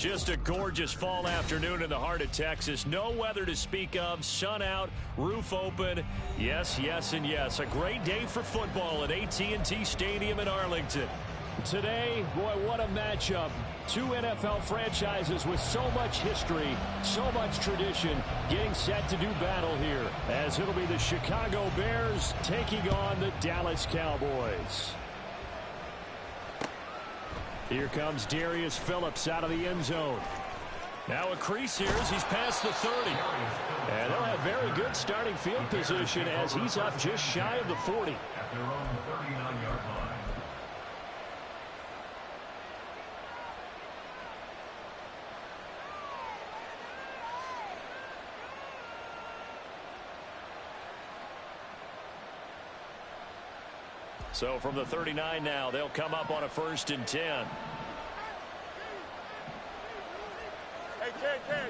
Just a gorgeous fall afternoon in the heart of Texas. No weather to speak of. Sun out, roof open. Yes, yes, and yes. A great day for football at AT&T Stadium in Arlington. Today, boy, what a matchup. Two NFL franchises with so much history, so much tradition, getting set to do battle here, as it'll be the Chicago Bears taking on the Dallas Cowboys. Here comes Darius Phillips out of the end zone. Now a crease here as he's past the 30. And they'll have very good starting field position as he's up just shy of the 40. At their own 39-yard line. So from the 39 now, they'll come up on a 1st and 10. Hey, Ken.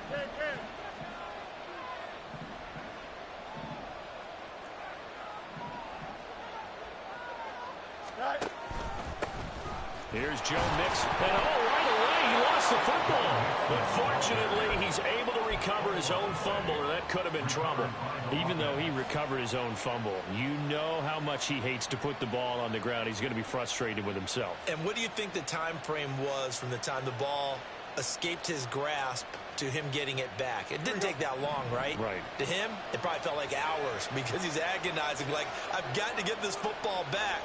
Here's Joe Mixon. And right away, he lost the football. But fortunately, he's able to recover his own fumble, or that could have been trouble. Even though he recovered his own fumble, you know how much he hates to put the ball on the ground. He's going to be frustrated with himself. And what do you think the time frame was from the time the ball escaped his grasp to him getting it back? It didn't take that long, right? Right. To him, it probably felt like hours because he's agonizing, like, I've got to get this football back.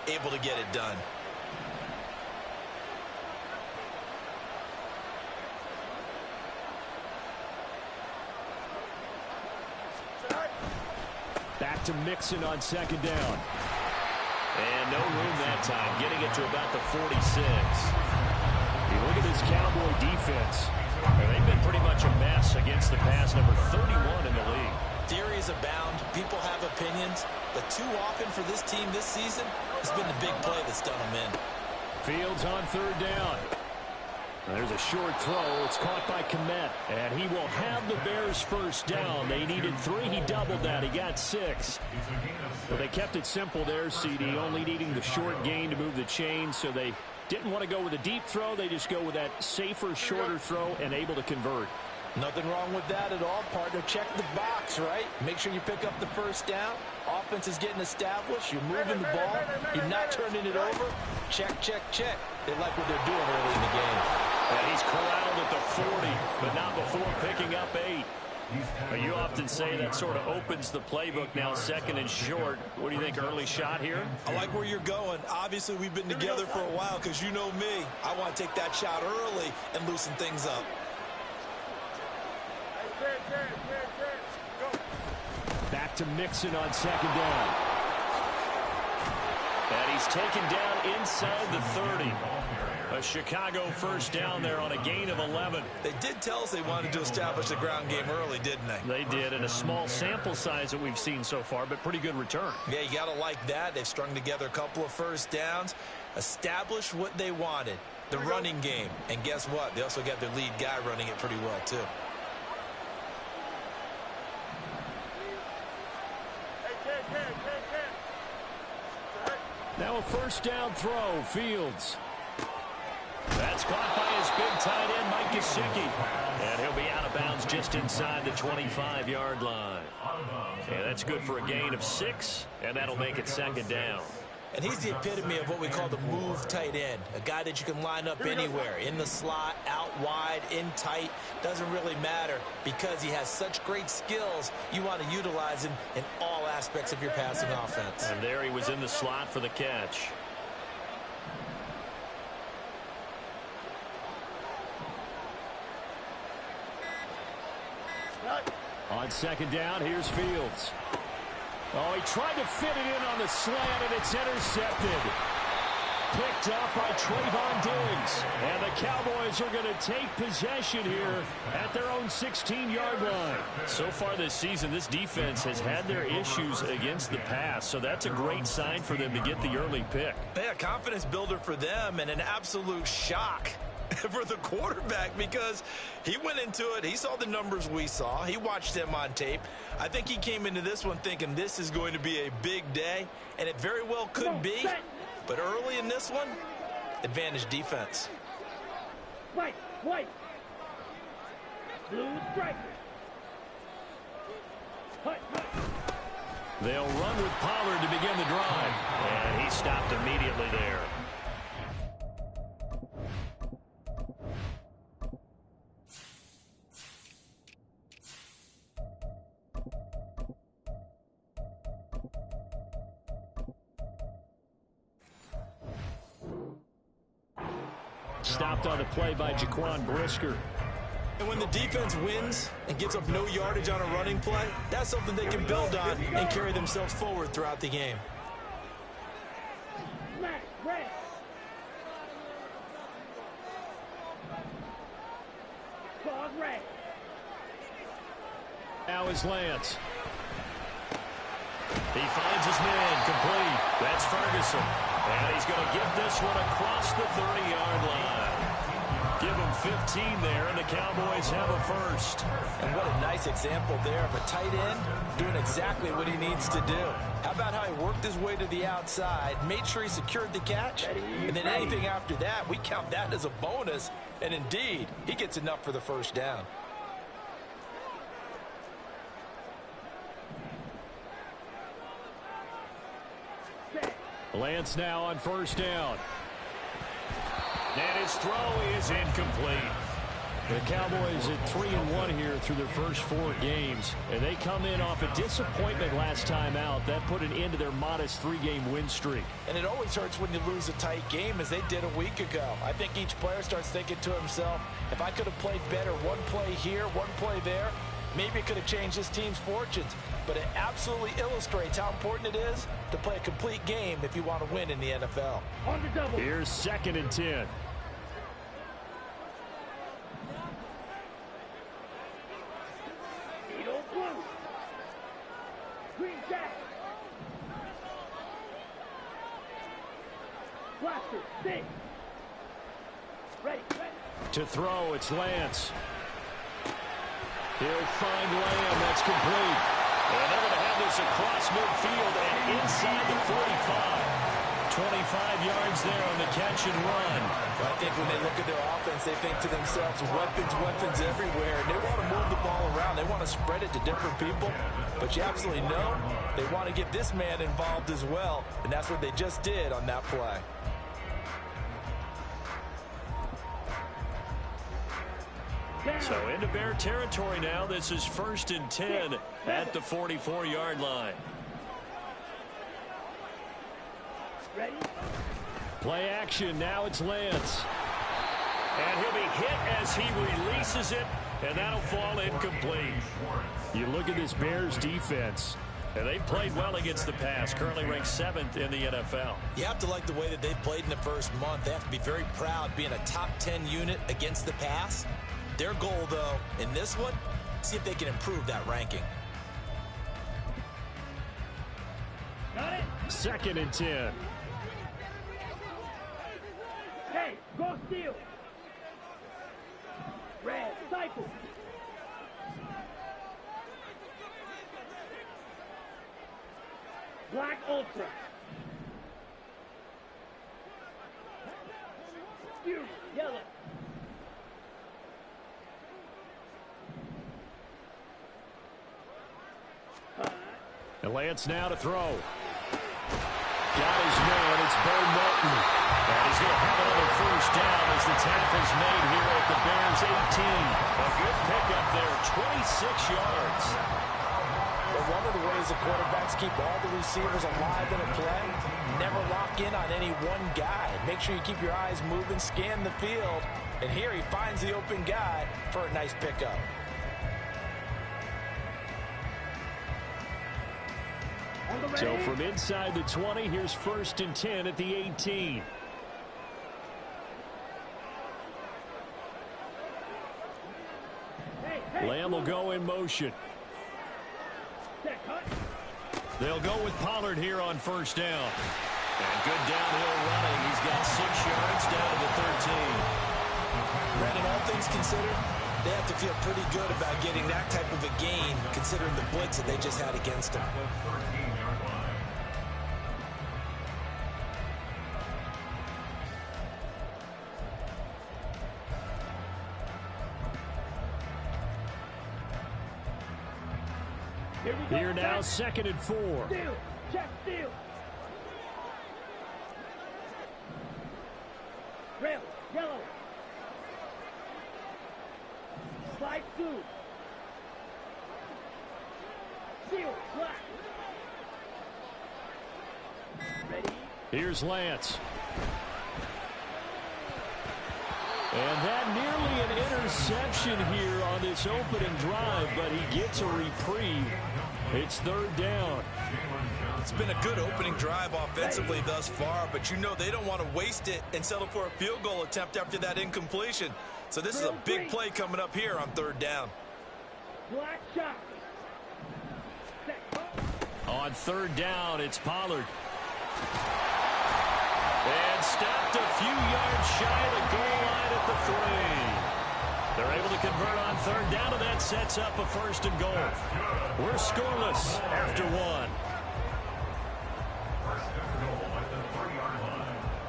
Able to get it done. Back to Mixon on 2nd down. And no room that time, getting it to about the 46. You look at this Cowboy defense. They've been pretty much a mess against the pass, number 31 in the league. Theories abound. People have opinions. But too often for this team this season, it's been the big play that's done them in. Fields on 3rd down. There's a short throw. It's caught by Kmet. And he will have the Bears 1st down. They needed 3. He doubled that. He got 6. But they kept it simple there, CD, only needing the short gain to move the chains. So they didn't want to go with a deep throw. They just go with that safer, shorter throw and able to convert. Nothing wrong with that at all, partner. Check the box, right? Make sure you pick up the 1st down. Offense is getting established. You're moving the ball. You're not turning it over. Check. They like what they're doing early in the game. And he's corralled at the 40, but not before picking up 8. You often say that sort of opens the playbook now, 2nd and short. What do you think, early shot here? I like where you're going. Obviously, we've been together for a while because you know me. I want to take that shot early and loosen things up. Back to Mixon on 2nd down. And he's taken down inside the 30. A Chicago 1st down there on a gain of 11. They did tell us they wanted to establish the ground game early, didn't they? They did, in a small sample size that we've seen so far, but pretty good return. Yeah, you got to like that. They've strung together a couple of 1st downs, established what they wanted, the running game. And guess what? They also got their lead guy running it pretty well, too. Now a 1st down throw, Fields. That's caught by his big tight end, Mike Gesicki. And he'll be out of bounds just inside the 25-yard line. And that's good for a gain of 6, and that'll make it 2nd down. And he's the epitome of what we call the move tight end, a guy that you can line up anywhere, in the slot, out wide, in tight, doesn't really matter because he has such great skills. You want to utilize him in all aspects of your passing offense. And there he was in the slot for the catch. On 2nd down, here's Fields. Oh, he tried to fit it in on the slant, and it's intercepted. Picked up by Trayvon Diggs. And the Cowboys are going to take possession here at their own 16-yard line. So far this season, this defense has had their issues against the pass, so that's a great sign for them to get the early pick. Yeah, confidence builder for them and an absolute shock for the quarterback because he went into it. He saw the numbers we saw. He watched them on tape. I think he came into this one thinking this is going to be a big day, and it very well could be. But early in this one, advantage defense. White. Blue striker. They'll run with Pollard to begin the drive. And he stopped immediately there. Stopped on the play by Jaquan Brisker. And when the defense wins and gives up no yardage on a running play, that's something they can build on and carry themselves forward throughout the game. Now is Lance. He finds his man complete. That's Ferguson. And he's going to get this one across the 30-yard line. Give him 15 there, and the Cowboys have a first. And what a nice example there of a tight end doing exactly what he needs to do. How about how he worked his way to the outside, made sure he secured the catch, and then anything after that, we count that as a bonus. And indeed, he gets enough for the first down. Lance now on first down. And his throw is incomplete. The Cowboys at 3-1 here through their first 4 games. And they come in off a disappointment last time out. That put an end to their modest 3-game win streak. And it always hurts when you lose a tight game, as they did a week ago. I think each player starts thinking to himself, if I could have played better one play here, one play there, maybe it could have changed this team's fortunes. But it absolutely illustrates how important it is to play a complete game if you want to win in the NFL. On the double. Here's 2nd and 10. Green jacket. Blaster, six. Ready. To throw, it's Lance. He'll find Lamb. That's complete. And they're going to have this across midfield and inside the 45. 25 yards there on the catch and run. Well, I think when they look at their offense, they think to themselves, weapons everywhere. And they want to move the ball around. They want to spread it to different people. But you absolutely know they want to get this man involved as well. And that's what they just did on that play. So into Bear territory now. This is 1st and 10 at the 44-yard line. Ready? Play action. Now it's Lance. And he'll be hit as he releases it, and that'll fall incomplete. You look at this Bears defense, and they've played well against the pass, currently ranked 7th in the NFL. You have to like the way that they've played in the first month. They have to be very proud being a top 10 unit against the pass. Their goal, though, in this one, see if they can improve that ranking. Got it? 2nd and 10. Hey, go steal. Red, cycle. Black Ultra. Fury, yellow. And Lance now to throw. Got his man. It's Bo Melton. And he's going to have another first down as the tackle's made here at the Bears 18. A good pickup there, 26 yards. Well, one of the ways the quarterbacks keep all the receivers alive in a play, never lock in on any one guy. Make sure you keep your eyes moving, scan the field. And here he finds the open guy for a nice pickup. So from inside the 20, here's 1st and 10 at the 18. Lamb will go in motion. They'll go with Pollard here on first down. And good downhill running. He's got 6 yards down to the 13. Brandon, all things considered, they have to feel pretty good about getting that type of a gain, considering the blitz that they just had against them. Here now, 2nd and 4. Steal, check, steal. Red, yellow. Slide two. Steal, black. Ready? Here's Lance. And that nearly an interception here on this opening drive, but he gets a reprieve. It's 3rd down. It's been a good opening drive offensively thus far, but you know they don't want to waste it and settle for a field goal attempt after that incompletion. So this is a big play coming up here on 3rd down. Black shot. On 3rd down, it's Pollard. And stopped a few yards shy of the goal line at the 3. They're able to convert on third down, and that sets up a 1st and goal. We're scoreless after 1.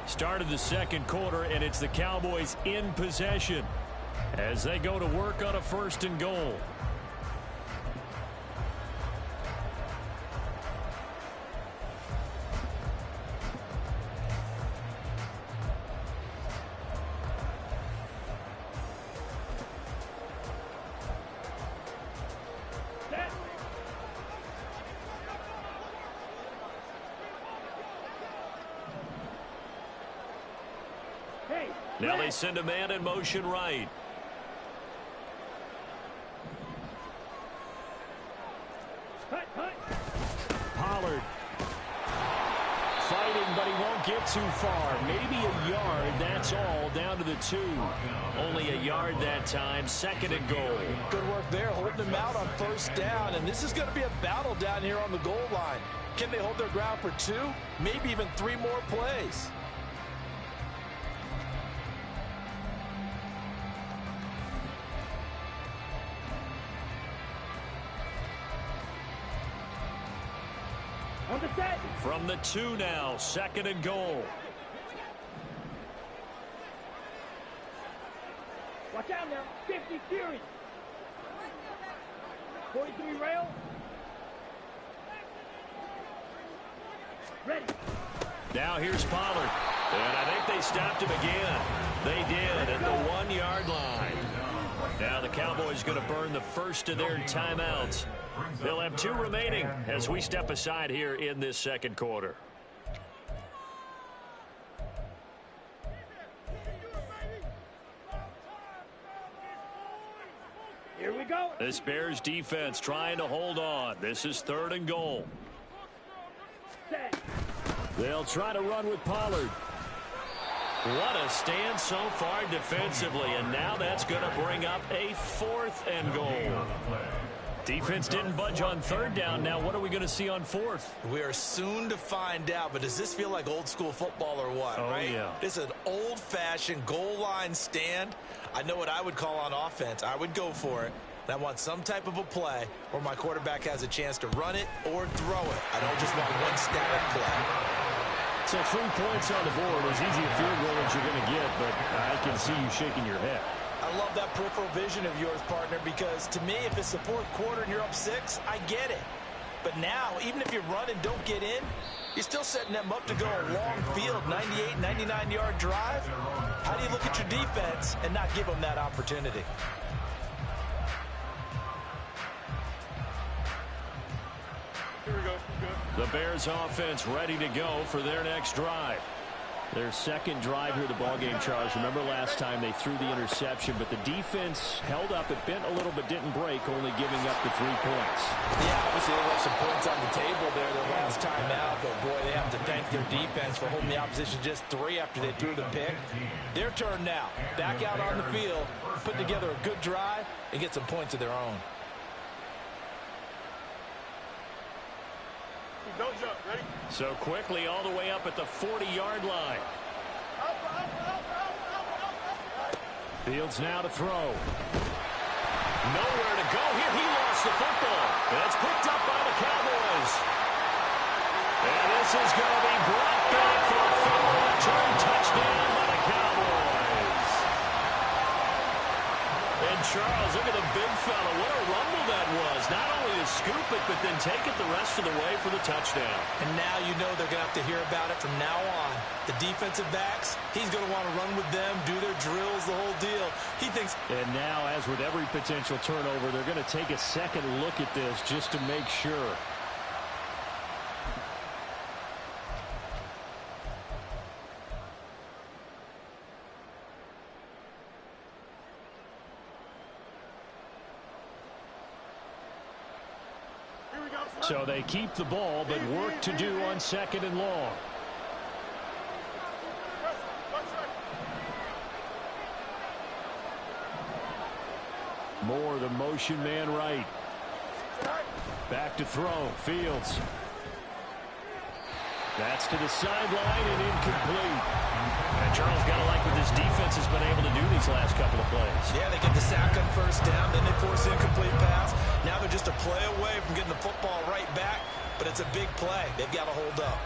Started the 2nd quarter, and it's the Cowboys in possession as they go to work on a 1st and goal. Now they send a man in motion right. Pollard fighting, but he won't get too far. Maybe a yard, that's all, down to the 2. Only a yard that time, 2nd and goal. Good work there, holding him out on 1st down, and this is going to be a battle down here on the goal line. Can they hold their ground for 2? Maybe even 3 more plays. From the 2 now, 2nd and goal. Watch out now, 50 series. 43 rail. Ready. Now here's Pollard. And I think they stopped him again. They did at the 1-yard line. Now the Cowboys going to burn the first of their timeouts. They'll have 2 remaining as we step aside here in this 2nd quarter. Here we go. This Bears defense trying to hold on. This is 3rd and goal. Set. They'll try to run with Pollard. What a stand so far defensively, and now that's going to bring up a 4th and goal. Defense didn't budge on 3rd down. Now what are we going to see on 4th? We are soon to find out, but does this feel like old school football or what? Oh, right? yeah. This is an old-fashioned goal line stand. I know what I would call on offense. I would go for it. And I want some type of a play where my quarterback has a chance to run it or throw it. I don't just want one static play. So 3 points on the board, as easy a field goal as you're going to get, but I can see you shaking your head. I love that peripheral vision of yours, partner, because to me, if it's the 4th quarter and you're up 6, I get it. But now, even if you run and don't get in, you're still setting them up to go a long field, 98, 99-yard drive. How do you look at your defense and not give them that opportunity? Here we go. The Bears offense ready to go for their next drive. Their 2nd drive here of the ballgame, Charles. Remember last time they threw the interception, but the defense held up. It bent a little but didn't break, only giving up the 3 points. Yeah, obviously they left some points on the table there their last time out, but boy, they have to thank their defense for holding the opposition just 3 after they threw the pick. Their turn now. Back out on the field, put together a good drive, and get some points of their own. Don't jump. Ready? So quickly all the way up at the 40-yard line. Fields now to throw. Nowhere to go here. He lost the football. That's picked up by the Cowboys. And this is going to be brought back for a fumble return touchdown by the Cowboys. And Charles, look at the big fella. What a rumble that was. Not only to scoop it, but then take it the rest of the way for the touchdown. And now you know they're going to have to hear about it from now on. The defensive backs, he's going to want to run with them, do their drills, the whole deal. He thinks. And now, as with every potential turnover, they're going to take a second look at this just to make sure. So they keep the ball, but work to do on 2nd and long. Moore, the motion man right. Back to throw. Fields. That's to the sideline and incomplete. And Charles got to like what this defense has been able to do these last couple of plays. Yeah, they get the sack on first down, then they force an incomplete pass. Now they're just a play away from getting the football right back, but it's a big play. They've got to hold up.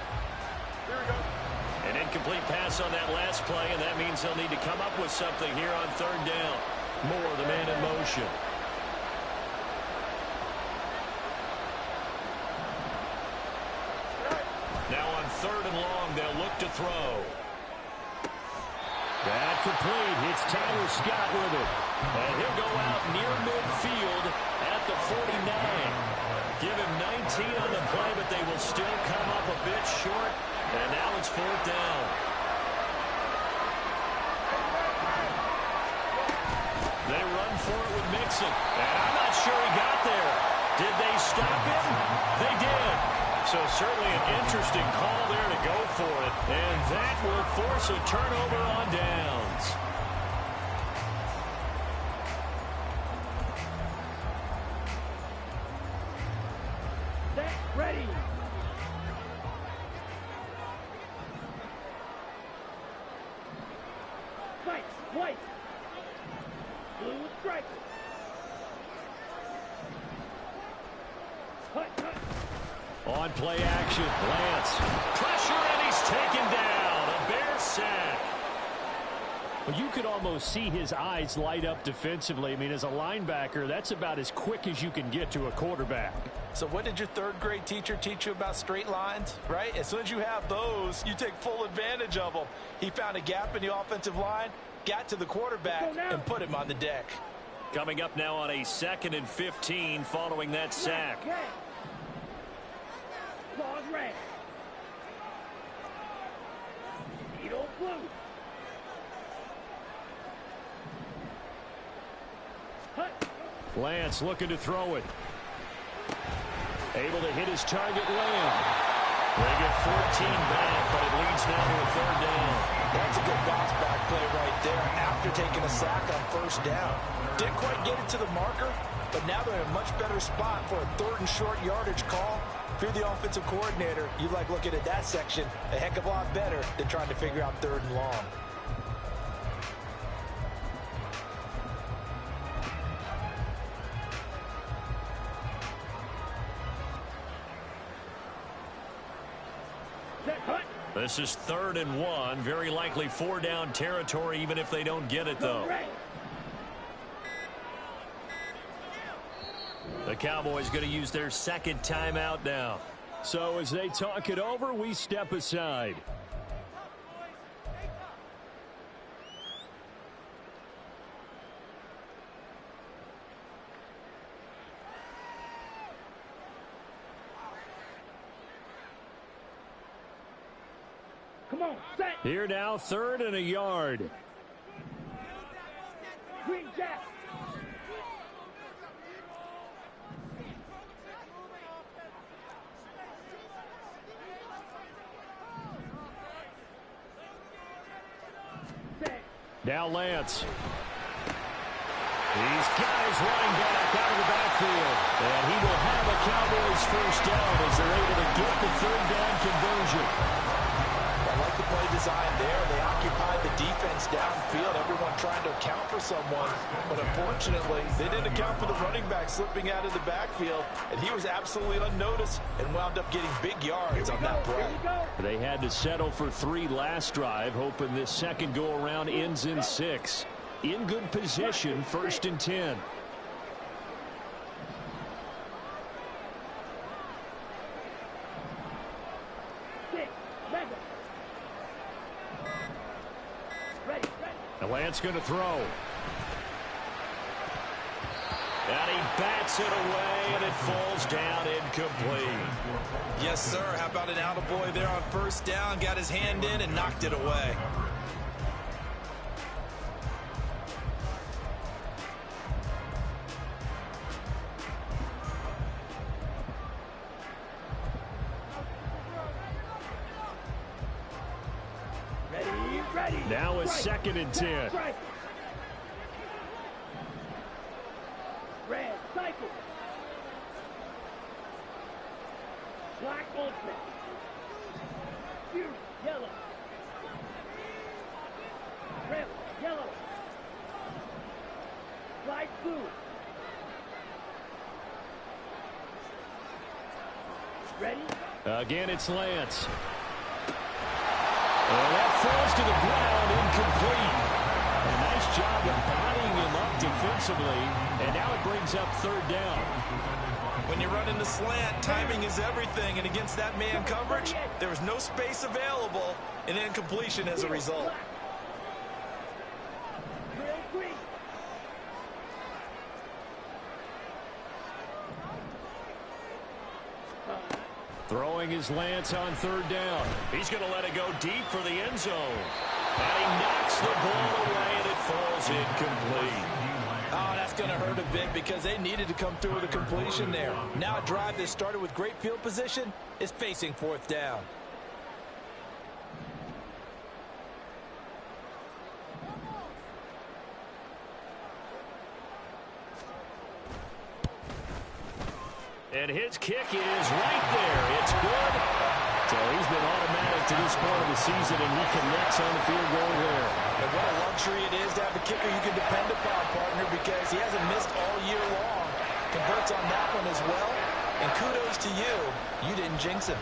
Here we go. An incomplete pass on that last play, and that means they'll need to come up with something here on third down. Moore, the man in motion. Now on third and long, they'll look to throw. That complete. It's Tyler Scott with it. And he'll go out near midfield at the 49. Give him 19 on the play, but they will still come up a bit short. And now it's fourth down. They run for it with Mixon. And I'm not sure he got there. Did they stop him? They did. So certainly an interesting call there to go for it. And that will force a turnover on downs. Set, ready. Fight, white. Blue striker. Hut, hut. On play action, Lance. Pressure, and he's taken down. A Bear sack. Well, you could almost see his eyes light up defensively. I mean, as a linebacker, that's about as quick as you can get to a quarterback. So what did your third grade teacher teach you about straight lines, right? As soon as you have those, you take full advantage of them. He found a gap in the offensive line, got to the quarterback, and put him on the deck. Coming up now on a 2nd and 15 following that sack. Red. Claws red. Needle blue. Hut. Lance looking to throw it. Able to hit his target, Lamb. They get 14 back, but it leads now to a third down. That's a good bounce back play right there after taking a sack on first down. Didn't quite get it to the marker, but now they're in a much better spot for a third and short yardage call. If you're the offensive coordinator, you like looking at that section a heck of a lot better than trying to figure out third and long. Set, hut. This is 3rd and 1. Very likely 4-down territory, even if they don't get it, though. Red. The Cowboys going to use their 2nd timeout now. So as they talk it over, we step aside. Come on, set. Here now, 3rd and a yard. Green Jack. Set. Now Lance. He's got his running back out of the backfield. And he will have a Cowboys first down as they're able to get the 3rd down conversion. I like the play design there. They occupied the defense downfield, everyone trying to account for someone. But unfortunately, they didn't account for the running back slipping out of the backfield. And he was absolutely unnoticed and wound up getting big yards on that play. They had to settle for 3 last drive, hoping this second go-around ends in 6. In good position, 1st and 10. And Lance going to throw. And he bats it away, and it falls down incomplete. Yes, sir. How about an attaboy there on first down? Got his hand in and knocked it away. Now a 2nd and 10. Red cycle. Black ultimate. Fierce, yellow. Red, yellow. Light blue. Ready? Again, it's Lance. And that falls to the ground, incomplete. A nice job of bodying him up defensively, and now it brings up third down. When you run in the slant, timing is everything, and against that man coverage, there was no space available, and incompletion as a result. Trail green. Throwing his Lance on third down. He's going to let it go deep for the end zone. And he knocks the ball away, and it falls incomplete. Oh, that's going to hurt a bit because they needed to come through with a completion there. Now a drive that started with great field position is facing fourth down. And his kick is right there. It's good. So he's been automatic to this point of the season, and he connects on the field goal there. And what a luxury it is to have a kicker you can depend upon, partner, because he hasn't missed all year long. Converts on that one as well. And kudos to you. You didn't jinx him.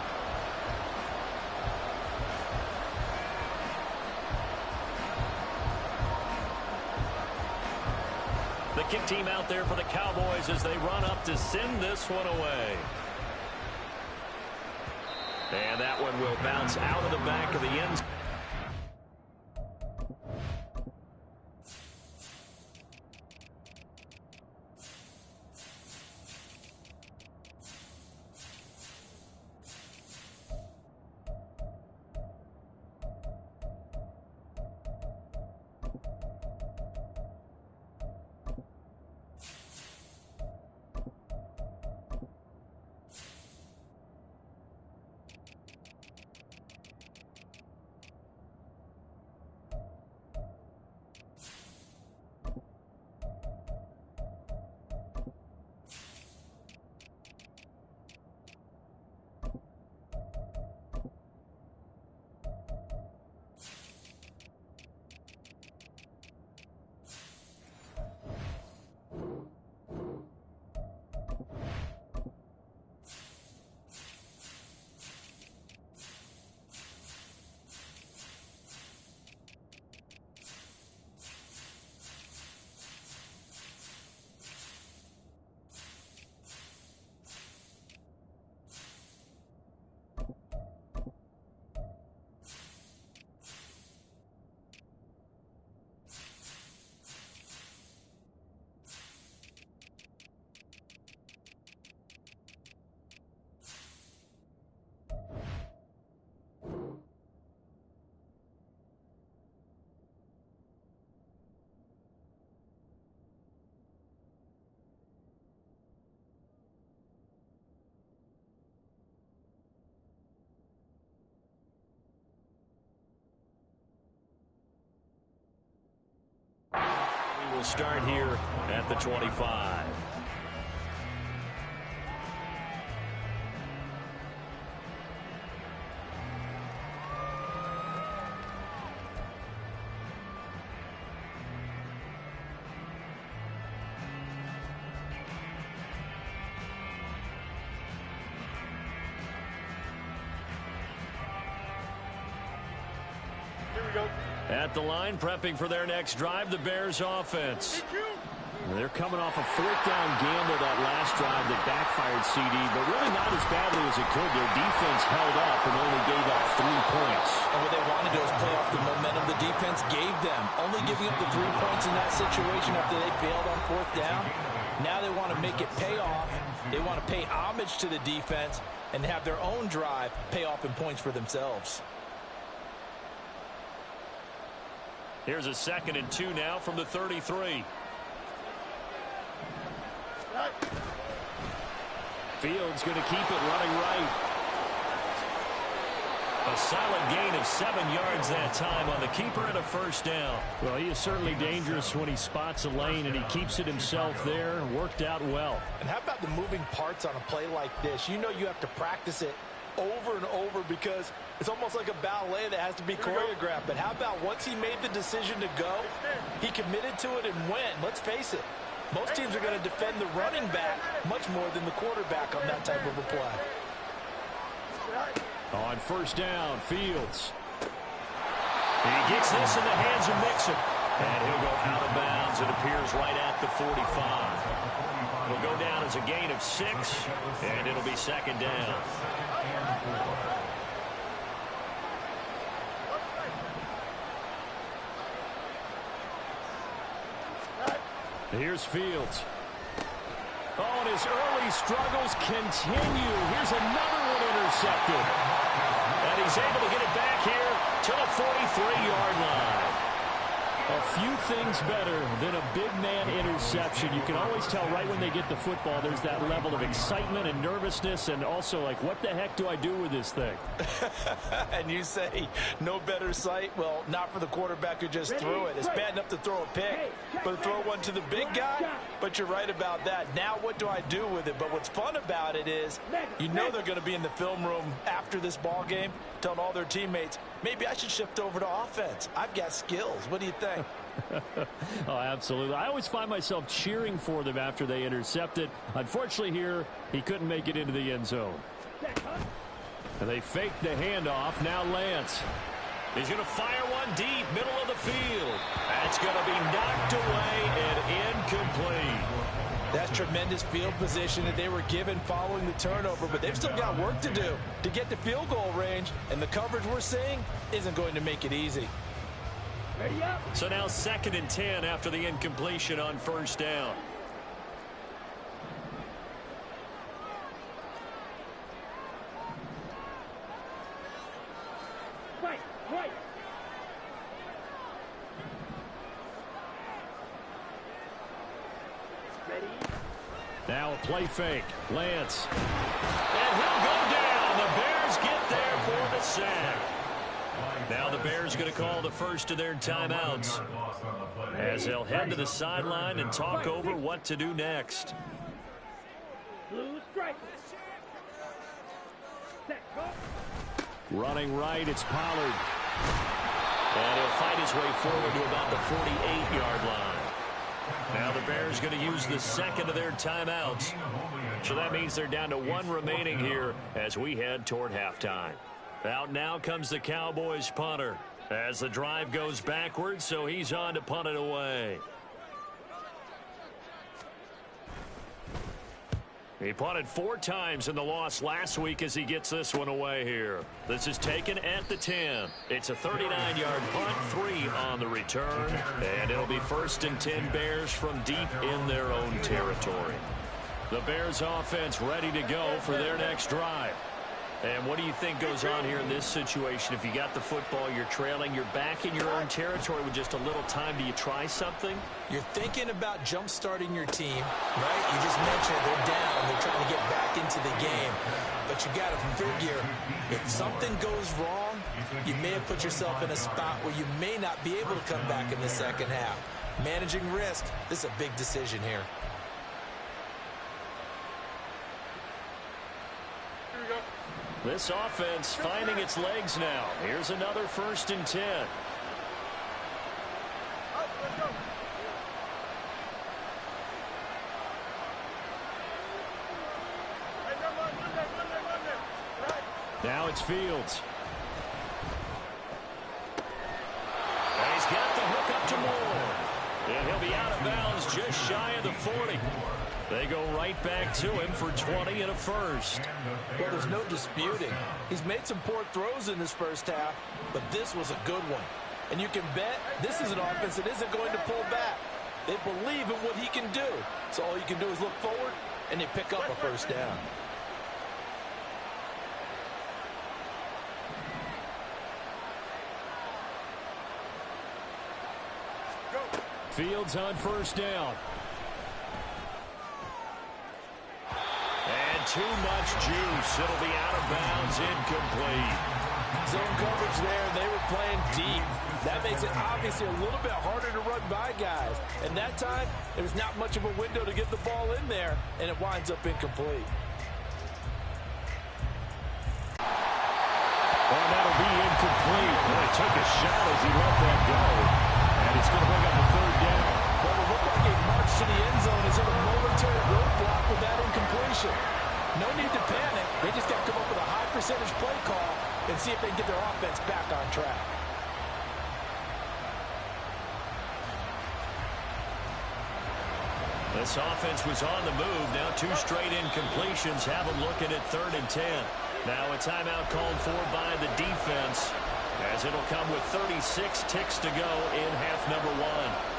The kick team out there for the Cowboys as they run up to send this one away. And that one will bounce out of the back of the end zone. Will start here at the 25. Here we go. At the line, prepping for their next drive, the Bears offense. They're coming off a fourth down gamble that last drive that backfired, CD, but really not as badly as it could. Their defense held up and only gave up 3 points. And what they wanted to do was play off the momentum the defense gave them. Only giving up the 3 points in that situation after they bailed on fourth down. Now they want to make it pay off. They want to pay homage to the defense and have their own drive pay off in points for themselves. Here's a 2nd and 2 now from the 33. Fields going to keep it running right. A solid gain of 7 yards that time on the keeper and a first down. Well, he is certainly dangerous when he spots a lane, and he keeps it himself there. Worked out well. And how about the moving parts on a play like this? You know you have to practice it over and over because it's almost like a ballet that has to be choreographed. But how about once he made the decision to go, he committed to it and went. Let's face it, most teams are going to defend the running back much more than the quarterback on that type of a play. On first down, Fields. He gets this in the hands of Mixon. And he'll go out of bounds. It appears right at the 45. It'll go down as a gain of 6, and it'll be second down. Here's Fields. Oh, and his early struggles continue. Here's another one intercepted. And he's able to get it back here to the 43-yard line. A few things better than a big man interception. You can always tell right when they get the football, there's that level of excitement and nervousness, and also like, what the heck do I do with this thing? And you say no better sight? Well, not for the quarterback who just threw it. It's bad enough to throw a pick, but to throw one to the big guy? But you're right about that. Now what do I do with it? But what's fun about it is you know they're going to be in the film room after this ball game telling all their teammates, maybe I should shift over to offense. I've got skills. What do you think? Oh, absolutely. I always find myself cheering for them after they intercept it. Unfortunately here, he couldn't make it into the end zone. And they faked the handoff. Now Lance. He's going to fire one deep, middle of the field. That's going to be knocked away and incomplete. That's tremendous field position that they were given following the turnover, but they've still got work to do to get to field goal range, and the coverage we're seeing isn't going to make it easy. Ready up. So now 2nd and 10 after the incompletion on first down. Right, right. Ready. Now a play fake. Lance. And he'll go down. The Bears get there for the sack. Now the Bears going to call the first of their timeouts as they'll head to the sideline and talk over what to do next. Blue strike. Set, go. Running right, it's Pollard. And he'll fight his way forward to about the 48-yard line. Now the Bears going to use the second of their timeouts. So that means they're down to 1 remaining here as we head toward halftime. Out now comes the Cowboys punter as the drive goes backwards, so he's on to punt it away. He punted 4 times in the loss last week as he gets this one away here. This is taken at the 10. It's a 39-yard punt, 3 on the return, and it'll be 1st and 10 Bears from deep in their own territory. The Bears offense ready to go for their next drive. And what do you think goes on here in this situation? If you got the football, you're trailing, you're back in your own territory with just a little time. Do you try something? You're thinking about jump-starting your team, right? You just mentioned they're down. They're trying to get back into the game. But you got to figure, if something goes wrong, you may have put yourself in a spot where you may not be able to come back in the second half. Managing risk, this is a big decision here. This offense finding its legs now. Here's another 1st and 10. Now it's Fields. And he's got the hook up to Moore. And he'll be out of bounds just shy of the 40. They go right back to him for 20 and a first. Well, there's no disputing. He's made some poor throws in this first half, but this was a good one. And you can bet this is an offense that isn't going to pull back. They believe in what he can do. So all you can do is look forward, and they pick up a first down. Fields on first down. And too much juice. It'll be out of bounds, incomplete. Zone coverage there, and they were playing deep. That makes it obviously a little bit harder to run by guys. And that time, there's not much of a window to get the ball in there, and it winds up incomplete. And that'll be incomplete. And he took a shot as he let that go. And it's going to bring up a third down. Well, it looked like a march to the end zone is in a momentary roadblock with that incompletion. No need to panic. They just got to come up with a high percentage play call and see if they can get their offense back on track. This offense was on the move. Now 2 straight incompletions have them looking at 3rd and 10. Now a timeout called for by the defense, as it'll come with 36 ticks to go in half number 1.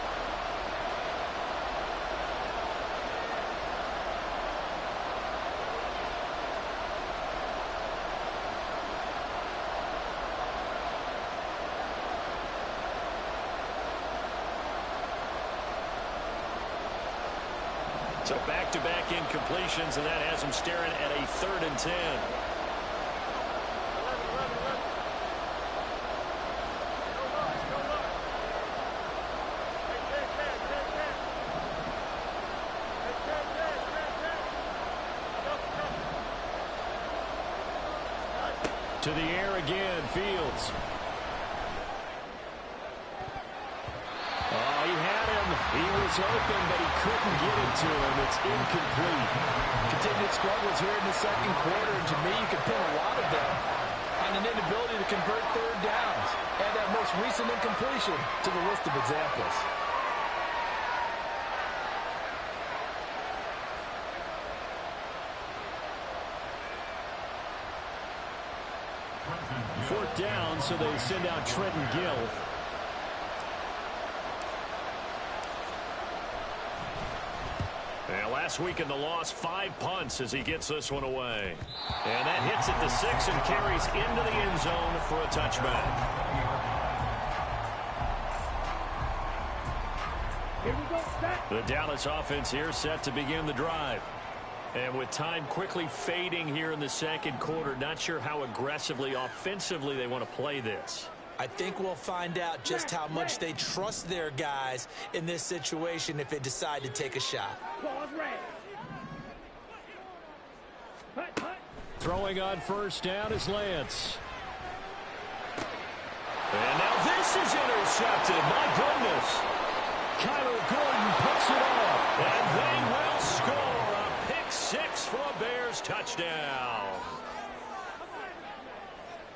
So back-to-back incompletions, and that has them staring at a 3rd and 10. To the air again, Fields. Oh, he had him. He was open, but he couldn't get it to him. It's incomplete. Continued struggles here in the second quarter, and to me, you can pin a lot of them on an inability to convert 3rd downs. Add that most recent incompletion to the list of examples. Fourth down, so they send out Trenton Gill. And last week in the loss, 5 punts as he gets this one away. And that hits at the 6 and carries into the end zone for a touchback. Here we go, set. The Dallas offense here set to begin the drive. And with time quickly fading here in the second quarter, not sure how aggressively, offensively they want to play this. I think we'll find out just how much they trust their guys in this situation if they decide to take a shot. Pause, red. Hut, hut. Throwing on first down is Lance. And now this is intercepted. My goodness. Kyler Gordon puts it off. And they will score. A pick 6 for a Bears touchdown.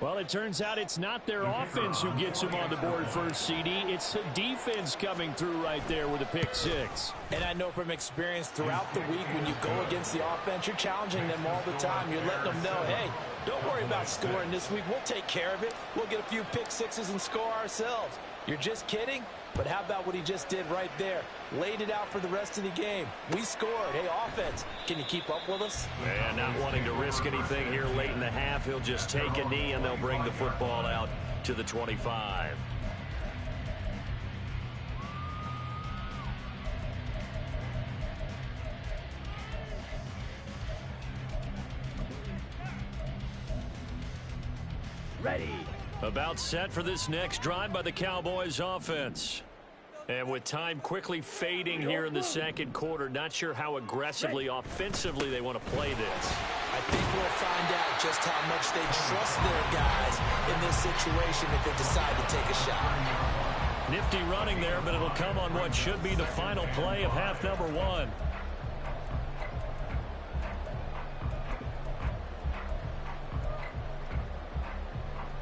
Well, it turns out it's not their offense who gets him on the board first, CD. It's the defense coming through right there with a pick 6. And I know from experience throughout the week, when you go against the offense, you're challenging them all the time. You're letting them know, hey, don't worry about scoring this week. We'll take care of it. We'll get a few pick 6s and score ourselves. You're just kidding? But how about what he just did right there? Laid it out for the rest of the game. We scored. Hey, offense, can you keep up with us? And not wanting to risk anything here late in the half, he'll just take a knee and they'll bring the football out to the 25. Ready. About set for this next drive by the Cowboys offense. And with time quickly fading here in the second quarter, not sure how aggressively, offensively they want to play this. I think we'll find out just how much they trust their guys in this situation if they decide to take a shot. Nifty running there, but it'll come on what should be the final play of half number 1.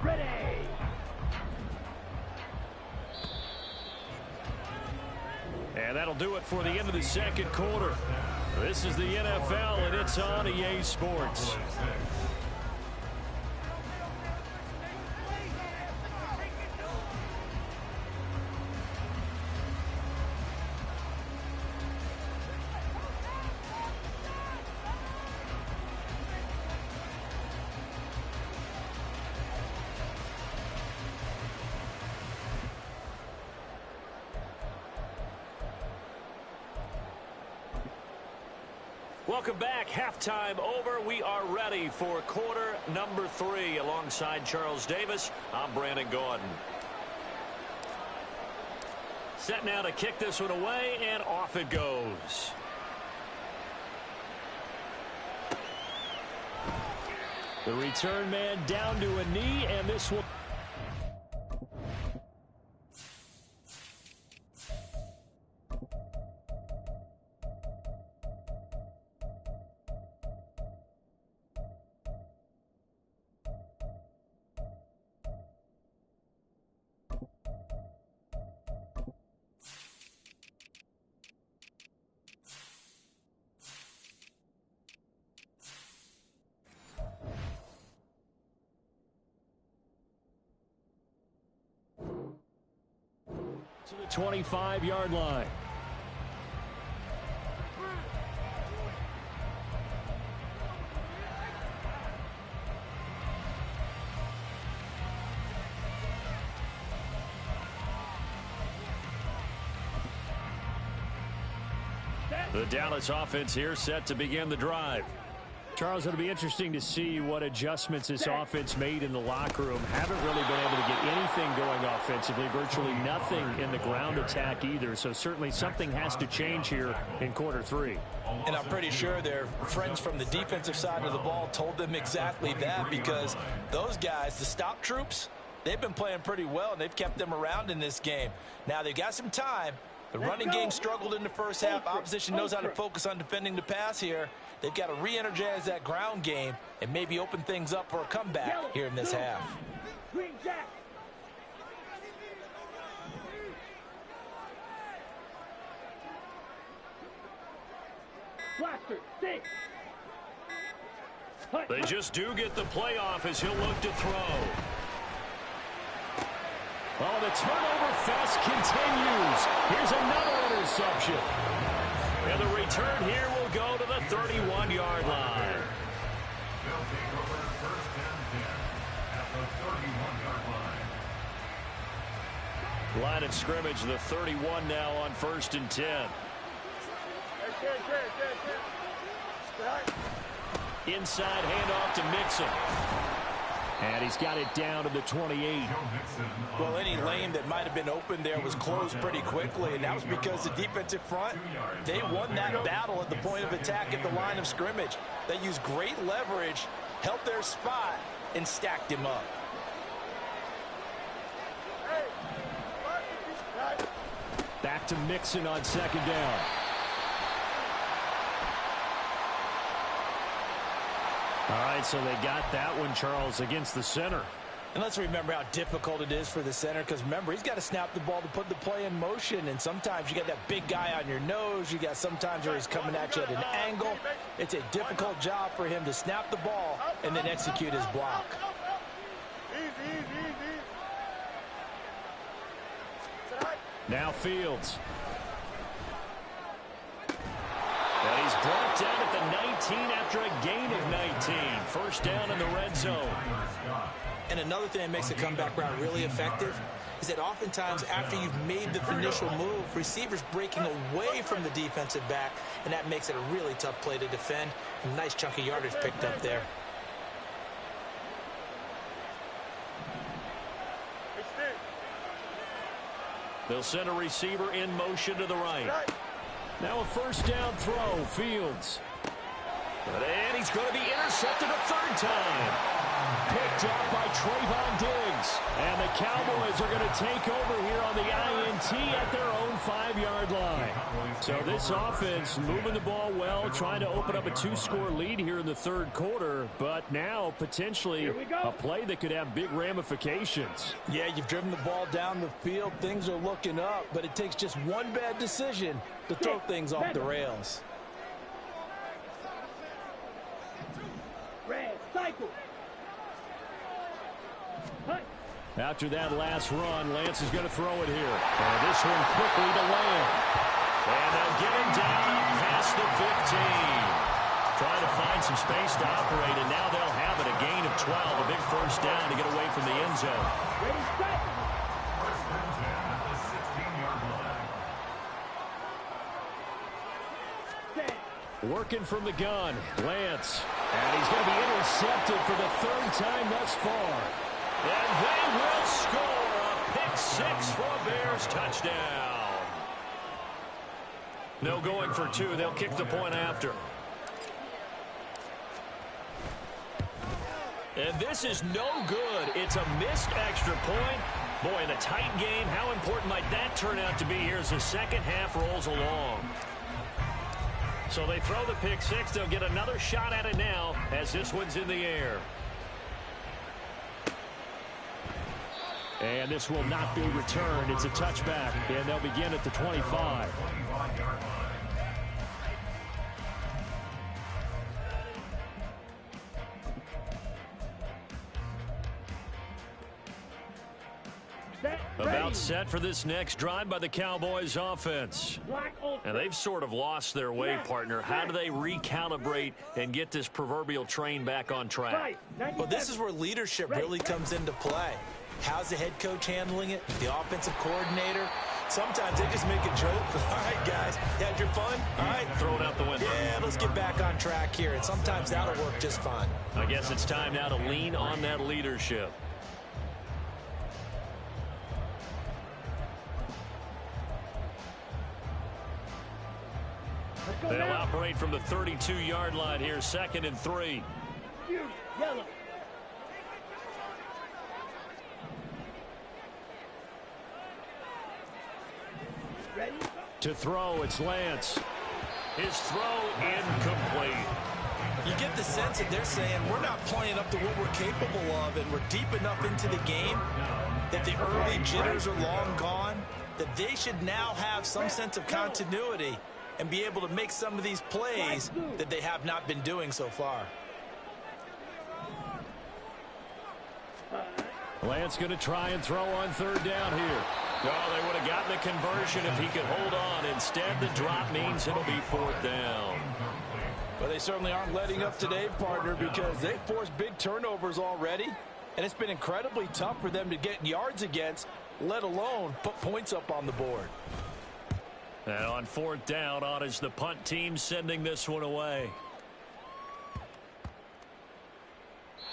Ready. And that'll do it for the end of the second quarter. This is the NFL, and it's on EA Sports. Welcome back. Halftime over. We are ready for quarter number 3. Alongside Charles Davis, I'm Brandon Gordon. Set now to kick this one away, and off it goes. The return man down to a knee, and this will... to the 25-yard line. The Dallas offense here set to begin the drive. Charles, it'll be interesting to see what adjustments this offense made in the locker room. Haven't really been able to get anything going offensively, virtually nothing in the ground attack either. So certainly something has to change here in quarter three. And I'm pretty sure their friends from the defensive side of the ball told them exactly that, because those guys, the stop troops, they've been playing pretty well, and they've kept them around in this game. Now they've got some time. The running game struggled in the first half. Opposition knows how to focus on defending the pass here. They've got to re-energize that ground game and maybe open things up for a comeback here in this half. Green Jack. Blaster, six. They just do get the playoff as he'll look to throw. Oh, the turnover fest continues. Here's another interception. And the return here will go to the 31-yard line. They'll take over first and 10 at the 31-yard line. Line of scrimmage, the 31 now on first and 10. Inside handoff to Mixon. And he's got it down to the 28. Well, any lane that might have been open there was closed pretty quickly, and that was because the defensive front, they won that battle at the point of attack at the line of scrimmage. They used great leverage, held their spot, and stacked him up. Back to Mixon on second down. All right, so they got that one, Charles, against the center. And let's remember how difficult it is for the center, because remember, he's got to snap the ball to put the play in motion, and sometimes you got that big guy on your nose. You got sometimes where he's coming at you at an angle. It's a difficult job for him to snap the ball and then execute his block. Now Fields. And he's brought down at the 19 after a gain of 19. First down in the red zone. And another thing that makes a comeback route really effective is that oftentimes after you've made the initial move, receivers breaking away from the defensive back, and that makes it a really tough play to defend. A nice chunk of yardage picked up there. They'll send a receiver in motion to the right. Now a first down throw, Fields. And he's going to be intercepted a third time. Picked up by Trayvon Diggs. And the Cowboys are going to take over here on the INT at their own 5-yard line. So this offense moving the ball well, trying to open up a 2-score lead here in the third quarter, but now potentially a play that could have big ramifications. Yeah, you've driven the ball down the field. Things are looking up, but it takes just one bad decision to throw things off the rails. Red, cycle. After that last run, Lance is going to throw it here. And this one quickly to Lamb. And they'll get him down past the 15. Trying to find some space to operate, and now they'll have it. A gain of 12, a big first down to get away from the end zone. Ready, set. First and 10 at the 16-yard line. Working from the gun, Lance. And he's going to be intercepted for the third time thus far. And they will score a pick six for a Bears touchdown. No going for two. They'll kick the point after. And this is no good. It's a missed extra point. Boy, in a tight game, how important might that turn out to be here as the second half rolls along? So they throw the pick six. They'll get another shot at it now as this one's in the air. And this will not be returned. It's a touchback, and they'll begin at the 25. About set for this next drive by the Cowboys offense. And they've sort of lost their way, partner. How do they recalibrate and get this proverbial train back on track? Well, this is where leadership really comes into play. How's the head coach handling it? The offensive coordinator? Sometimes they just make a joke. All right, guys, you had your fun? All right. Throw it out the window. Yeah, let's get back on track here. And sometimes that'll work just fine. I guess it's time now to lean on that leadership. They'll operate from the 32-yard line here, 2nd and 3. Yellow. Ready? To throw, it's Lance. His throw incomplete. You get the sense that they're saying we're not playing up to what we're capable of, and we're deep enough into the game that the early jitters are long gone, that they should now have some sense of continuity and be able to make some of these plays that they have not been doing so far. Lance going to try and throw on 3rd down here. Oh, they would have gotten the conversion if he could hold on. Instead, the drop means it'll be 4th down. But they certainly aren't letting up today, partner, because they've forced big turnovers already, and it's been incredibly tough for them to get yards against, let alone put points up on the board. And on 4th down, on is the punt team sending this one away.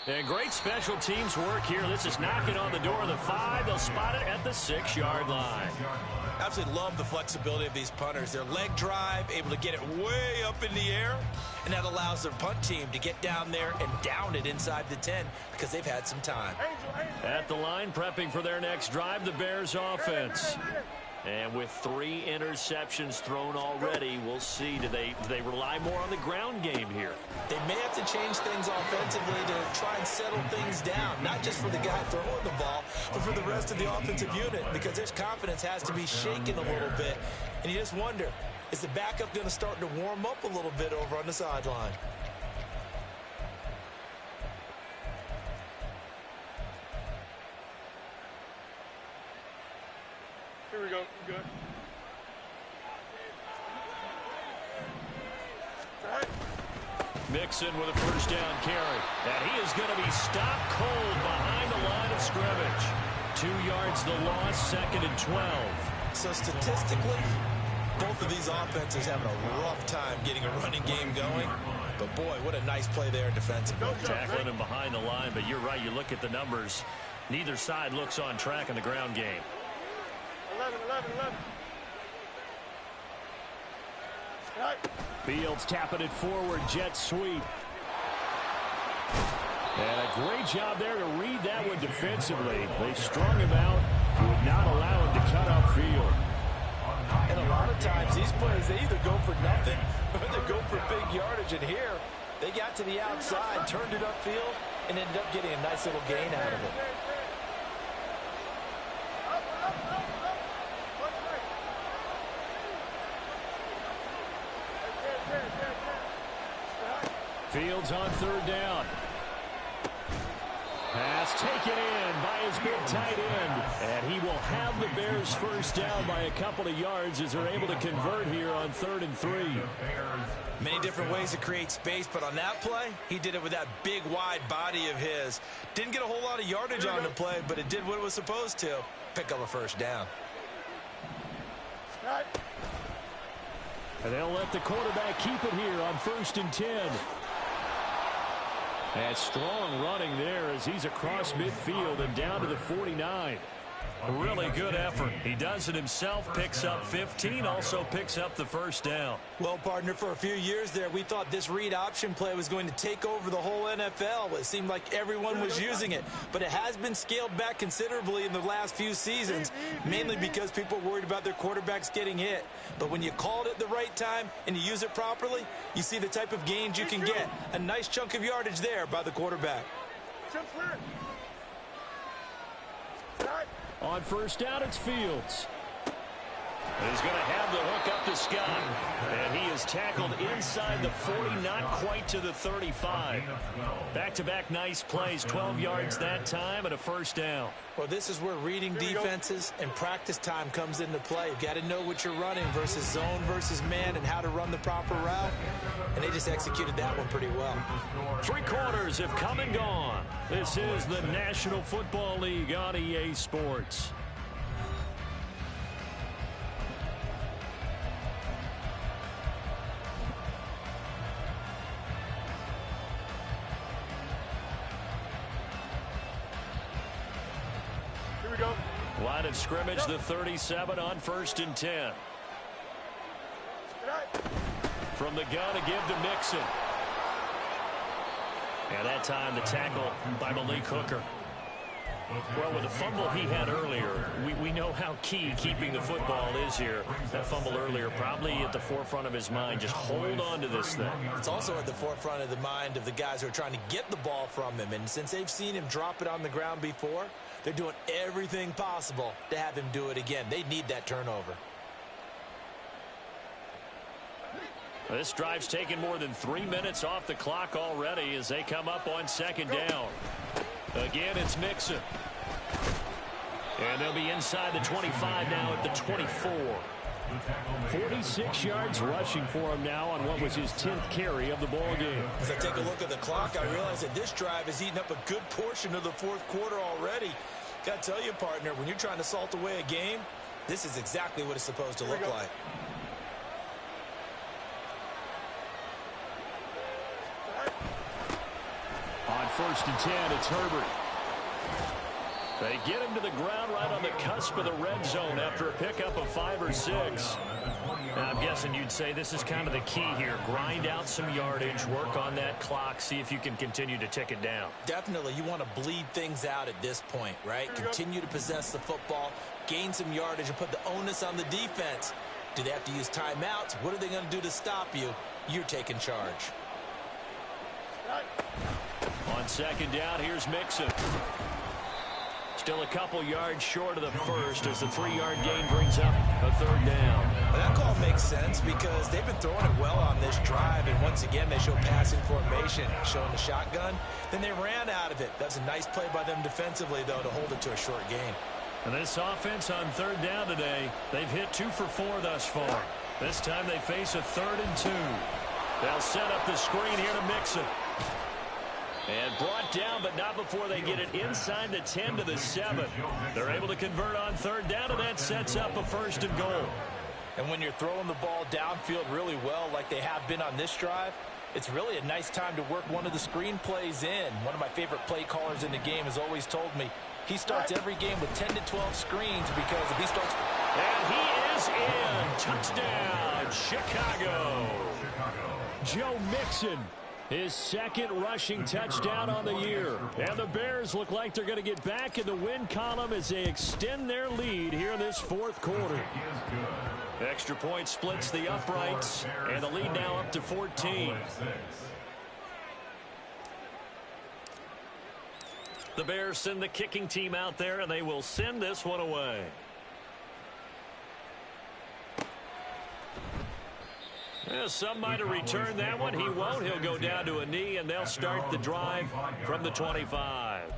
And great special teams work here. This is knocking on the door of the 5. They'll spot it at the 6-yard line. Absolutely love the flexibility of these punters. Their leg drive, able to get it way up in the air, and that allows their punt team to get down there and down it inside the 10 because they've had some time. At the line, prepping for their next drive, the Bears offense. And with 3 interceptions thrown already, we'll see. Do they rely more on the ground game here? They may have to change things offensively to try and settle things down, not just for the guy throwing the ball, but for the rest of the offensive unit, because their confidence has to be shaken a little bit. And you just wonder, is the backup going to start to warm up a little bit over on the sideline? Here we go. Good. Mixon with a 1st down carry. And he is going to be stopped cold behind the line of scrimmage. 2 yards the loss, 2nd and 12. So statistically, both of these offenses having a rough time getting a running game going. But boy, what a nice play there defensively. Tackling him behind the line, but you're right. You look at the numbers. Neither side looks on track in the ground game. 11. Fields tapping it forward, jet sweep. And a great job there to read that one defensively. They strung him out, would not allow him to cut upfield. And a lot of times these plays, they either go for nothing or they go for big yardage. And here, they got to the outside, turned it upfield, and ended up getting a nice little gain out of it. Fields on 3rd down. Pass taken in by his big tight end. And he will have the Bears 1st down by a couple of yards as they're able to convert here on 3rd and 3. Many different ways to create space, but on that play, he did it with that big, wide body of his. Didn't get a whole lot of yardage on the play, but it did what it was supposed to. Pick up a 1st down. And they'll let the quarterback keep it here on 1st and 10. And strong running there as he's across midfield and down to the 49. Really good effort. He does it himself, picks up 15, also picks up the first down. Well, partner, for a few years there, we thought this read option play was going to take over the whole NFL. It seemed like everyone was using it, but it has been scaled back considerably in the last few seasons, mainly because people are worried about their quarterbacks getting hit. But when you call it at the right time and you use it properly, you see the type of gains you can get. A nice chunk of yardage there by the quarterback. On first down, it's Fields. He's going to have the hook up to Scott. And he is tackled inside the 40, not quite to the 35. Back-to-back nice plays, 12 yards that time and a first down. Well, this is where reading defenses and practice time comes into play. You've got to know what you're running versus zone versus man and how to run the proper route. And they just executed that one pretty well. 3 quarters have come and gone. This is the National Football League on EA Sports. Line of scrimmage, the 37 on 1st and 10. From the gun to give to Mixon. And that time the tackle by Malik Hooker. Well, with the fumble he had earlier, we know how key keeping the football is here. That fumble earlier probably at the forefront of his mind. Just hold on to this thing. It's also at the forefront of the mind of the guys who are trying to get the ball from him. And since they've seen him drop it on the ground before, they're doing everything possible to have him do it again. They need that turnover. This drive's taken more than 3 minutes off the clock already as they come up on 2nd down. Again, it's Mixon. And they'll be inside the 25 now at the 24. 46 yards rushing for him now on what was his 10th carry of the ball game. As I take a look at the clock, I realize that this drive has eaten up a good portion of the 4th quarter already. Got to tell you, partner, when you're trying to salt away a game, this is exactly what it's supposed to look like. On 1st and 10, it's Herbert. They get him to the ground right on the cusp of the red zone after a pickup of 5 or 6. Now, I'm guessing you'd say this is kind of the key here. Grind out some yardage, work on that clock, see if you can continue to tick it down. Definitely, you want to bleed things out at this point, right? Continue to possess the football, gain some yardage, and put the onus on the defense. Do they have to use timeouts? What are they going to do to stop you? You're taking charge. On 2nd down, here's Mixon. Still a couple yards short of the first as the 3-yard gain brings up a 3rd down. Well, that call makes sense because they've been throwing it well on this drive, and once again they show passing formation, showing the shotgun. Then they ran out of it. That's a nice play by them defensively, though, to hold it to a short gain. And this offense on 3rd down today, they've hit 2 for 4 thus far. This time they face a 3rd and 2. They'll set up the screen here to Mixon. And brought down, but not before they get it inside the 10 to the 7. They're able to convert on 3rd down, and that sets up a 1st and goal. And when you're throwing the ball downfield really well like they have been on this drive, it's really a nice time to work one of the screen plays in. One of my favorite play callers in the game has always told me he starts every game with 10 to 12 screens because if he starts... And he is in. Touchdown, Chicago. Joe Mixon. His 2nd rushing touchdown on the year. And the Bears look like they're going to get back in the win column as they extend their lead here in this 4th quarter. Extra point splits the uprights, and the lead now up to 14. The Bears send the kicking team out there, and they will send this one away. Yeah, some might have returned that one. He won't. He'll go down to a knee, and they'll start the drive from the 25.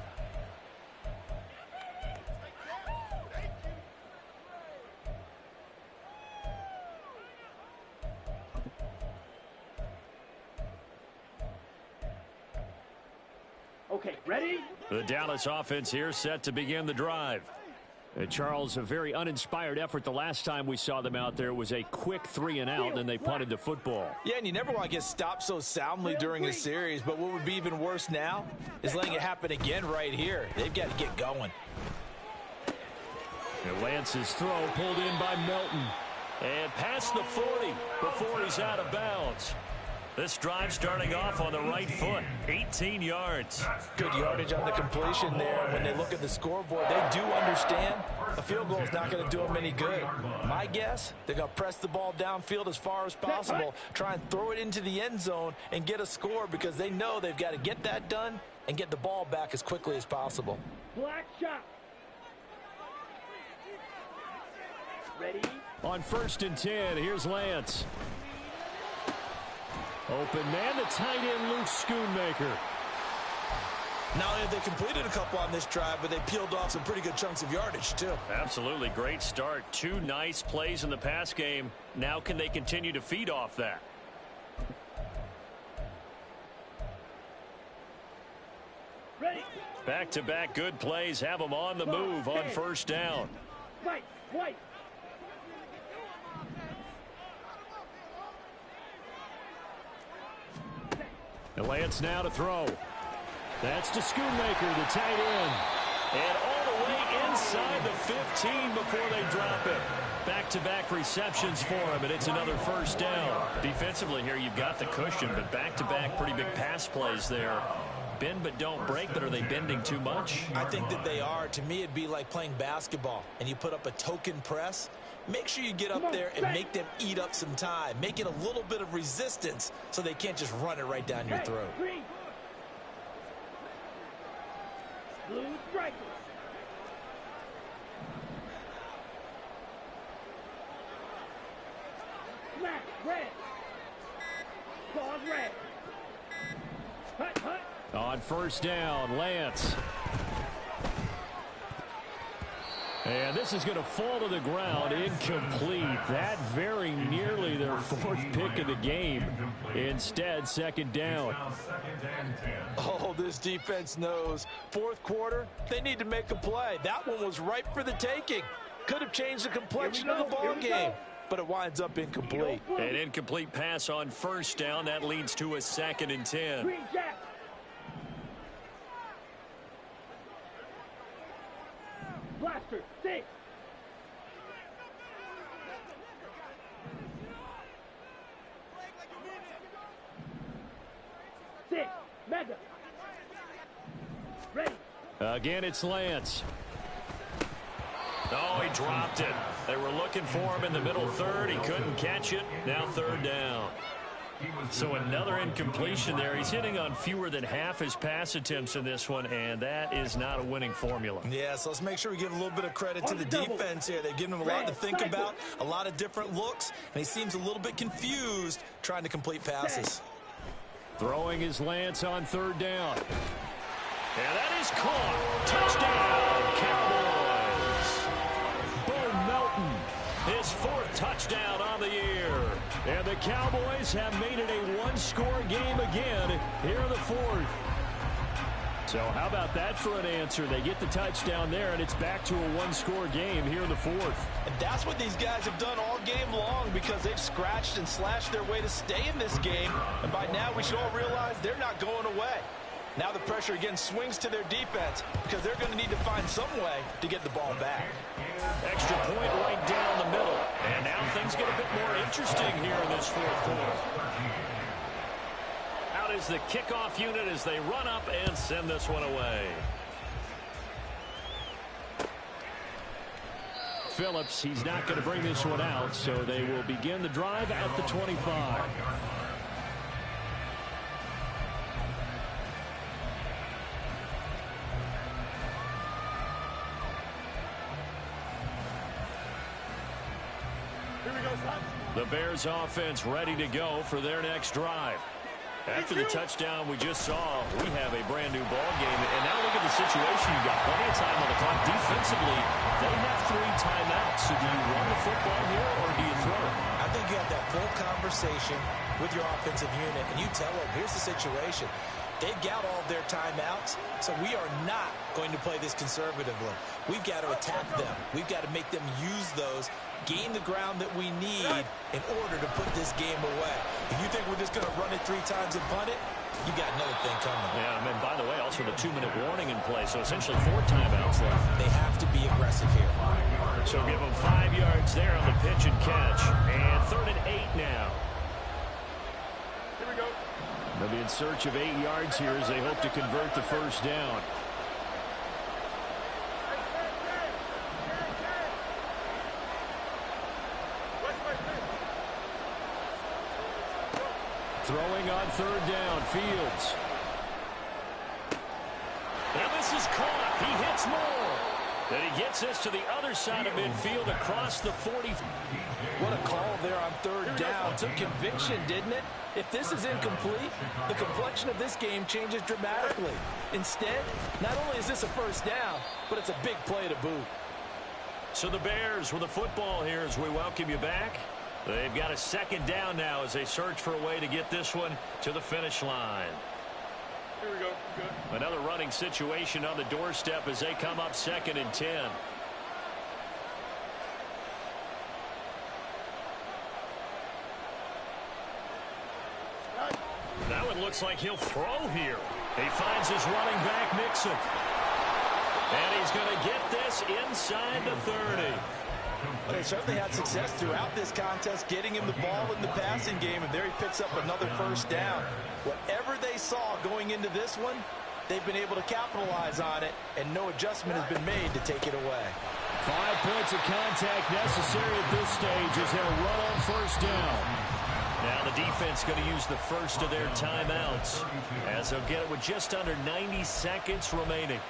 Okay, ready? The Dallas offense here set to begin the drive. Charles, a very uninspired effort the last time we saw them out there was a quick 3 and out, and they punted the football. Yeah, and you never want to get stopped so soundly during a series, but what would be even worse now is letting it happen again right here. They've got to get going. And Lance's throw pulled in by Melton. And past the 40 before he's out of bounds. This drive starting off on the right foot, 18 yards. Good yardage on the completion there. When they look at the scoreboard, they do understand a field goal is not going to do them any good. My guess, they're going to press the ball downfield as far as possible, try and throw it into the end zone and get a score because they know they've got to get that done and get the ball back as quickly as possible. Black shot. Ready? On 1st and 10, here's Lance. Open man, the tight end, Luke Schoonmaker. Not only have they completed a couple on this drive, but they peeled off some pretty good chunks of yardage, too. Absolutely great start. 2 nice plays in the pass game. Now can they continue to feed off that? Ready? Back-to-back good plays have them on the move on 1st down. Fight. White. And Lance now to throw. That's to Schoonmaker, the tight end. And all the way inside the 15 before they drop it. Back-to-back receptions for him, and it's another 1st down. Defensively here, you've got the cushion, but back-to-back pretty big pass plays there. Bend but don't break, but are they bending too much? I think that they are. To me, it'd be like playing basketball, and you put up a token press. Make sure you get up there and make them eat up some time. Make it a little bit of resistance so they can't just run it right down your throat. Green. Blue strikers. Black, red. Claws red. Hut, hut. On 1st down, Lance. And this is going to fall to the ground, incomplete. That very nearly their 4th pick of the game. Instead, 2nd down. Oh, this defense knows. 4th quarter, they need to make a play. That one was ripe for the taking. Could have changed the complexion of the ball game, but it winds up incomplete. An incomplete pass on 1st down. That leads to a 2nd and 10. Green jack. Blaster, 6. Mega. Ready. Again, it's Lance. Oh, he dropped it. They were looking for him in the middle 3rd. He couldn't catch it. Now 3rd down. So another incompletion there. He's hitting on fewer than half his pass attempts in this one, and that is not a winning formula. Yeah, so let's make sure we give a little bit of credit to the defense here. They've given him a lot to think about, a lot of different looks, and he seems a little bit confused trying to complete passes. Throwing his Lance on 3rd down. And that is caught. Touchdown, Cowboys. Bo Melton, his 4th touchdown on the year. And the Cowboys have made it a 1-score game again here in the 4th. So how about that for an answer? They get the touchdown there, and it's back to a 1-score game here in the 4th. And that's what these guys have done all game long because they've scratched and slashed their way to stay in this game. And by now, we should all realize they're not going away. Now the pressure again swings to their defense because they're going to need to find some way to get the ball back. Extra point right down the middle. And now things get a bit more interesting here in this 4th quarter. Out is the kickoff unit as they run up and send this one away. Phillips, he's not going to bring this one out, so they will begin the drive at the 25. The Bears offense ready to go for their next drive. After the touchdown we just saw, we have a brand new ball game. And now look at the situation. You've got plenty of time on the clock. Defensively, they have 3 timeouts. So do you run the football here or do you throw it? I think you have that full conversation with your offensive unit, and you tell them, here's the situation. They've got all of their timeouts, so we are not going to play this conservatively. We've got to attack them. We've got to make them use those, gain the ground that we need in order to put this game away. If you think we're just going to run it 3 times and punt it, you got another thing coming. Yeah, and by the way, also the 2-minute warning in play, so essentially 4 timeouts left. They have to be aggressive here. So give them 5 yards there on the pitch and catch. And 3rd and 8 now. Here we go. They'll be in search of 8 yards here as they hope to convert the first down. Throwing on 3rd down, Fields. And this is caught. He hits more. Then he gets this to the other side of midfield across the 40. What a call there on 3rd down. Took conviction, didn't it? If this is incomplete, the complexion of this game changes dramatically. Instead, not only is this a first down, but it's a big play to boot. So the Bears with the football here as we welcome you back. They've got a 2nd down now as they search for a way to get this one to the finish line. Here we go. Good. Another running situation on the doorstep as they come up 2nd and 10. That one looks like he'll throw here. He finds his running back, Mixon. And he's going to get this inside the 30. Well, they certainly had success throughout this contest getting him the ball in the passing game, and there he picks up another first down. Whatever they saw going into this one, they've been able to capitalize on it, and no adjustment has been made to take it away. 5 points of contact necessary at this stage as they'll run on first down. Now the defense going to use the first of their timeouts as they'll get it with just under 90 seconds remaining.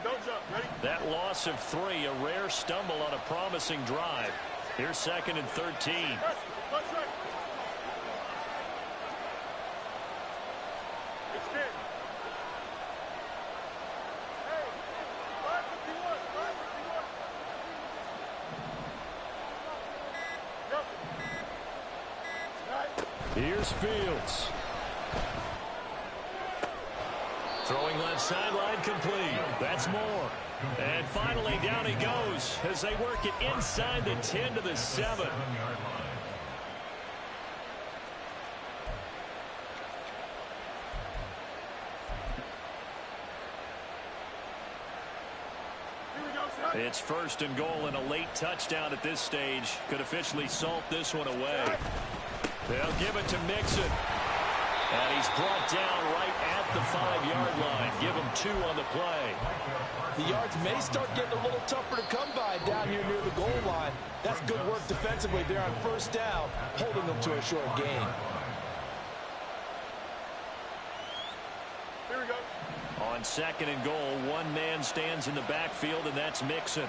Don't jump. Ready? That loss of 3, a rare stumble on a promising drive. Here's 2nd and 13. Let's right. It's 10. Hey, 551. 551. Yep. Here's Fields. Throwing left sideline complete. That's more. And finally down he goes as they work it inside the 10 to the 7. It's 1st and goal, and a late touchdown at this stage could officially salt this one away. They'll give it to Mixon. And he's brought down right at the 5-yard line. Give him 2 on the play. The yards may start getting a little tougher to come by down here near the goal line. That's good work defensively there on first down, holding them to a short gain. Here we go. On 2nd and goal, one man stands in the backfield, and that's Mixon.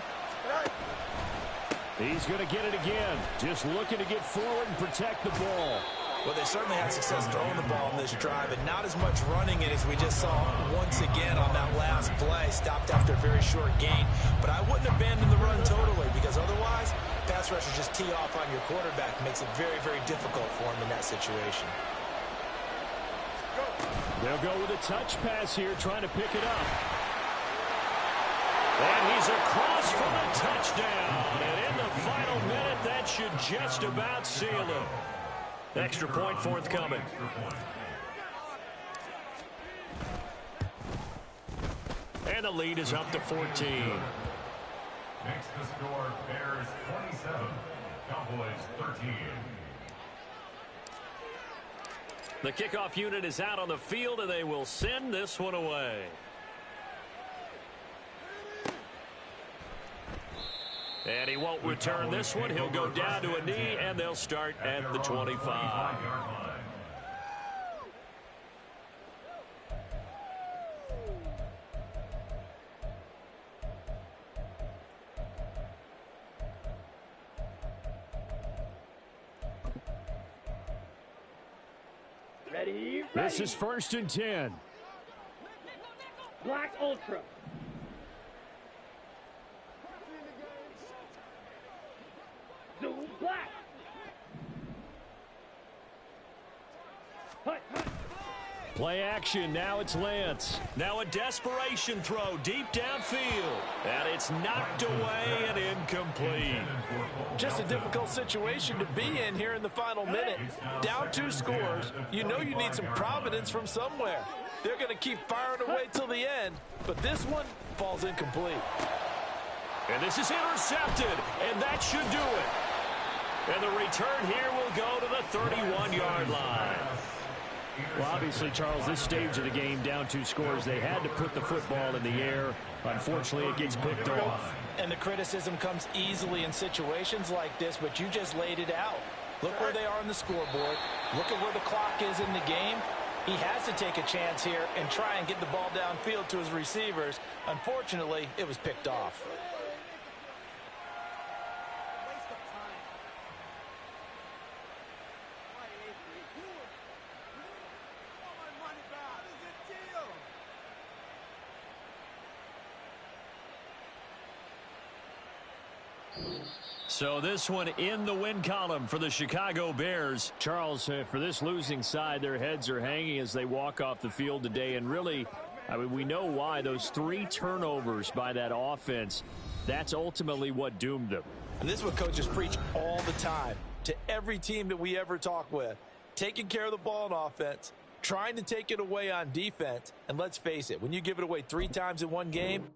He's going to get it again. Just looking to get forward and protect the ball. Well, they certainly had success throwing the ball in this drive, and not as much running it as we just saw once again on that last play. Stopped after a very short gain. But I wouldn't abandon the run totally, because otherwise, pass rushers just tee off on your quarterback. Makes it very, very difficult for him in that situation. They'll go with a touch pass here, trying to pick it up. And he's across for the touchdown. And in the final minute, that should just about seal it. Extra point forthcoming. And the lead is up to 14. Makes the score Bears 27, Cowboys 13. The kickoff unit is out on the field, and they will send this one away. And he won't return this one. He'll go down to a knee, and they'll start at the 25. Ready? This is 1st and 10. Black Ultra. Zoom black. Hut, hut. Play action. Now it's Lance. Now a desperation throw deep downfield. And it's knocked away and incomplete. Just a difficult situation to be in here in the final minute. Down 2 scores. You know you need some providence from somewhere. They're going to keep firing away till the end. But this one falls incomplete. And this is intercepted. And that should do it. And the return here will go to the 31-yard line. Well, obviously, Charles, this stage of the game, down 2 scores, they had to put the football in the air. Unfortunately, it gets picked off. And the criticism comes easily in situations like this, but you just laid it out. Look where they are on the scoreboard. Look at where the clock is in the game. He has to take a chance here and try and get the ball downfield to his receivers. Unfortunately, it was picked off. So this one in the win column for the Chicago Bears. Charles, for this losing side, their heads are hanging as they walk off the field today. And really, I mean, we know why. Those 3 turnovers by that offense, that's ultimately what doomed them. And this is what coaches preach all the time to every team that we ever talk with. Taking care of the ball on offense, trying to take it away on defense. And let's face it, when you give it away 3 times in one game,